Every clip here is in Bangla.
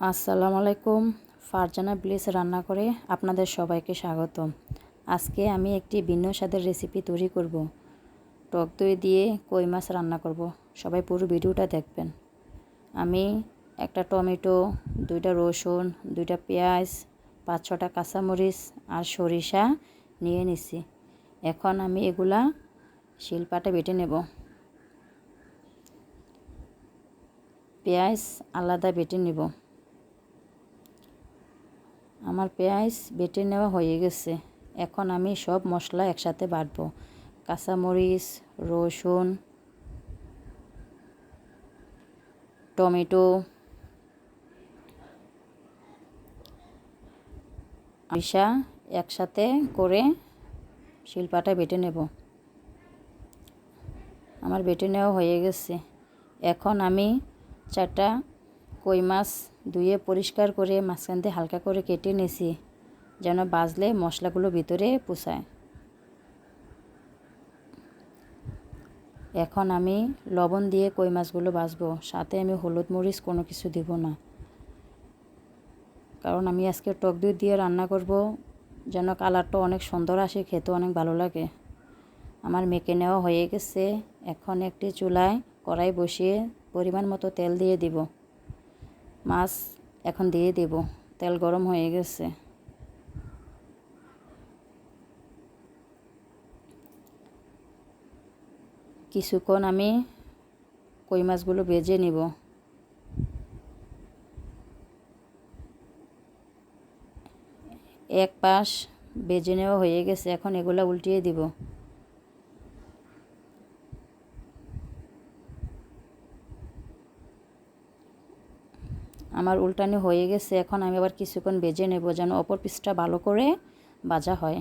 আসসালামু আলাইকুম। ফারজানা ব্লিস রান্না করে আপনাদের সবাইকে স্বাগতম। আজকে আমি একটি ভিন্ন স্বাদের রেসিপি তৈরি করব। টক দই দিয়ে কই মাছ রান্না করব। সবাই পুরো ভিডিওটা দেখবেন। আমি একটা টমেটো, 2টা রসুন, 2টা পেঁয়াজ, 5-6টা কাঁচামরিচ আর সরিষা নিয়ে নিছি। এখন আমি এগুলা শিলপাটে বেটে নেব। পেঁয়াজ আলাদা বেটে নেব। আমার পেঁয়াজ বেটে নেওয়া হয়ে গেছে। এখন আমি সব মশলা একসাথে বাটবো। কাঁচামরিচ, রসুন, টমেটো, সরিষা একসাথে করে শিলপাটায় বেটে নেব। আমার বেটে নেওয়া হয়ে গেছে। এখন আমি 4টা কই মাছ ধুয়ে পরিষ্কার করে মাঝখান দিয়ে হালকা করে কেটে নিয়েছি, যেন ভাজলে মশলাগুলো ভিতরে পোষায়। এখন আমি লবণ দিয়ে কই মাছগুলো ভাজবো। সাথে আমি হলুদ মরিচ কোনো কিছু দিব না, কারণ আমি আজকে টক দই দিয়ে রান্না করব, যেন কালারটা অনেক সুন্দর আসে, খেতে অনেক ভালো লাগে। আমার মেখে নেওয়া হয়ে গেছে। এখন একটি চুলায় কড়াই বসিয়ে পরিমাণ মতো তেল দিয়ে দিব। মাছ এখন দিয়ে দেব। তেল গরম হয়ে গেছে। কিছুক্ষণ আমি কই মাছগুলো ভেজে নিব। এক পাশ ভেজে নেওয়া হয়ে গেছে। এখন এগুলা উল্টিয়ে দিব। আমার উল্টানো হয়ে গেছে। এখন আমি আবার কিছুক্ষণ ভেজে নেব, যেন অপর পিসটা ভালো করে ভাজা হয়।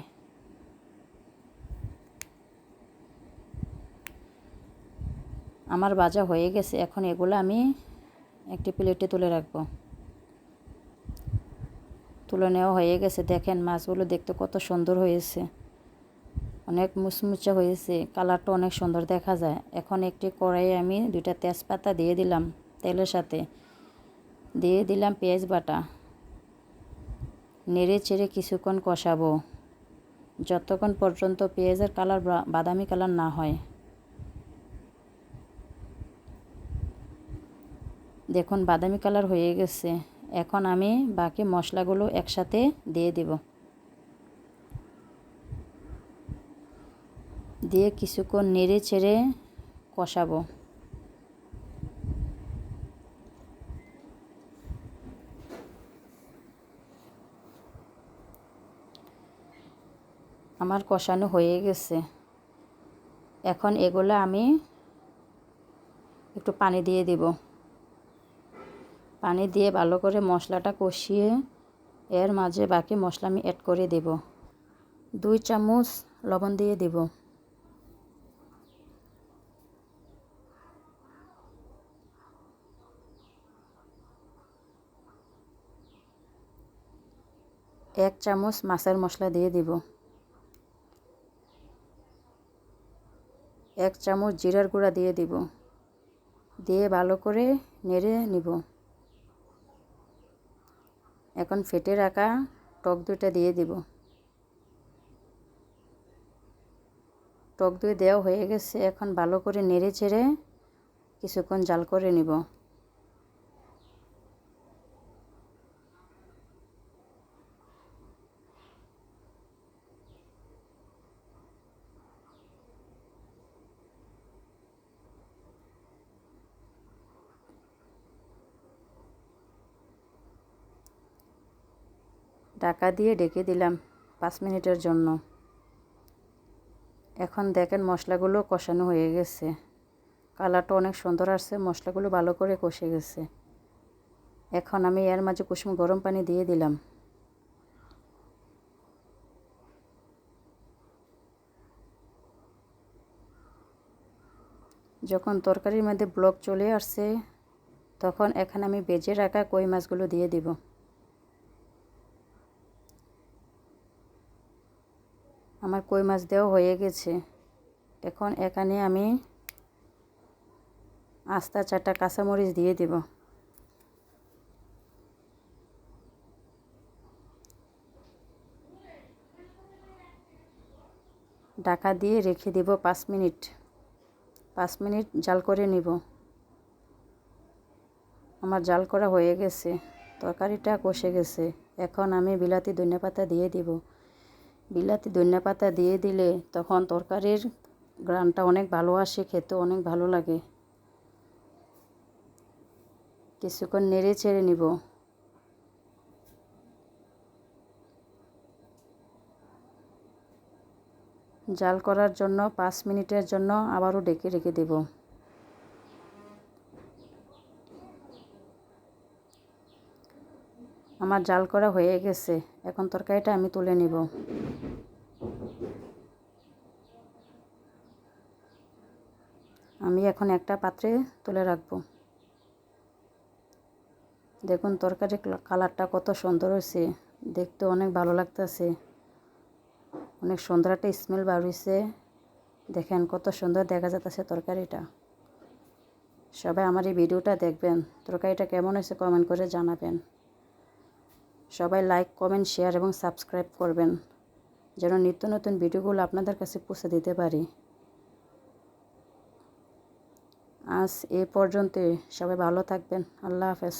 আমার ভাজা হয়ে গেছে। এখন এগুলো আমি একটি প্লেটে তুলে রাখবো। তুলে নেওয়া হয়ে গেছে। দেখেন মাছগুলো দেখতে কত সুন্দর হয়েছে, অনেক মুচমুচে হয়েছে, কালারটা অনেক সুন্দর দেখা যায়। এখন একটি কড়াইয়ে আমি 2টা তেজপাতা দিয়ে দিলাম। তেলের সাথে দিয়ে দিলাম পেঁয়াজ বাটা। নেড়ে চেড়ে কিছুক্ষণ কষাবো, যতক্ষণ পর্যন্ত পেঁয়াজের কালার বাদামি কালার না হয়। দেখুন বাদামি কালার হয়ে গেছে। এখন আমি বাকি মশলাগুলো একসাথে দিয়ে দেব। দিয়ে কিছুক্ষণ নেড়ে চেড়ে কষাবো। আমার কষানো হয়ে গেছে। এখন এগুলো আমি একটু পানি দিয়ে দেব। পানি দিয়ে ভালো করে মশলাটা কষিয়ে এর মাঝে বাকি মশলা আমি অ্যাড করে দেব। 2 চামচ লবণ দিয়ে দেব। 1 চামচ মাছের মশলা দিয়ে দেব। 1 চামচ জিরার গুঁড়া দিয়ে দেব। দিয়ে ভালো করে নেড়ে নিব। এখন ফেটে রাখা টক দইটা দিয়ে দেব। টক দই দেওয়া হয়ে গেছে। এখন ভালো করে নেড়ে চেড়ে কিছুক্ষণ জাল করে নিব। ঢাকা দিয়ে ঢেকে দিলাম 5 মিনিটের জন্য। এখন দেখেন মশলাগুলো কষানো হয়ে গেছে, কালারটা অনেক সুন্দর আসছে, মশলাগুলো ভালো করে কষে গেছে। এখন আমি এর মাঝে কুসুম গরম পানি দিয়ে দিলাম। যখন তরকারির মধ্যে ব্লক চলে আসছে, তখন এখানে আমি ভেজে রাখা কই মাছগুলো দিয়ে দিব। আমার কই মাছ দেওয়া হয়ে গেছে। এখন এখানে আমি আস্তা 4টা কাঁচামরিচ দিয়ে দেব। ঢাকা দিয়ে রেখে দেব 5 মিনিট। 5 মিনিট জাল করে নিব। আমার জাল করা হয়ে গেছে, তরকারিটা কষে গেছে। এখন আমি বিলাতি ধনিয়াপাতা দিয়ে দিব। বিলাতি ধনিয়াপাতা দিয়ে দিলে তখন তরকারির ঘ্রাণটা অনেক ভালো আসে, খেতে অনেক ভালো লাগে। কিছুক্ষণ নেড়ে চেড়ে নিব। জাল করার জন্য 5 মিনিটের জন্য আবারও ঢেকে রেখে দেব। আমার জাল করা হয়ে গেছে, এখন তরকারিটা আমি তুলে নিব। আমি এখন একটা পাত্রে তুলে রাখব। দেখুন তরকারির কালারটা কত সুন্দর হয়েছে, দেখতে অনেক ভালো লাগতেছে, অনেক সুন্দর একটা স্মেল বার হয়েছে। দেখেন কত সুন্দর দেখা যাচ্ছে তরকারিটা। সবাই আমার এই ভিডিওটা দেখবেন, তরকারিটা কেমন হয়েছে কমেন্ট করে জানাবেন। সবাই লাইক, কমেন্ট, শেয়ার এবং সাবস্ক্রাইব করবেন, যেন নিত্য নতুন ভিডিওগুলো আপনাদের কাছে পৌঁছে দিতে পারি। আজ এ পর্যন্তই, সবাই ভালো থাকবেন। আল্লাহ হাফেজ।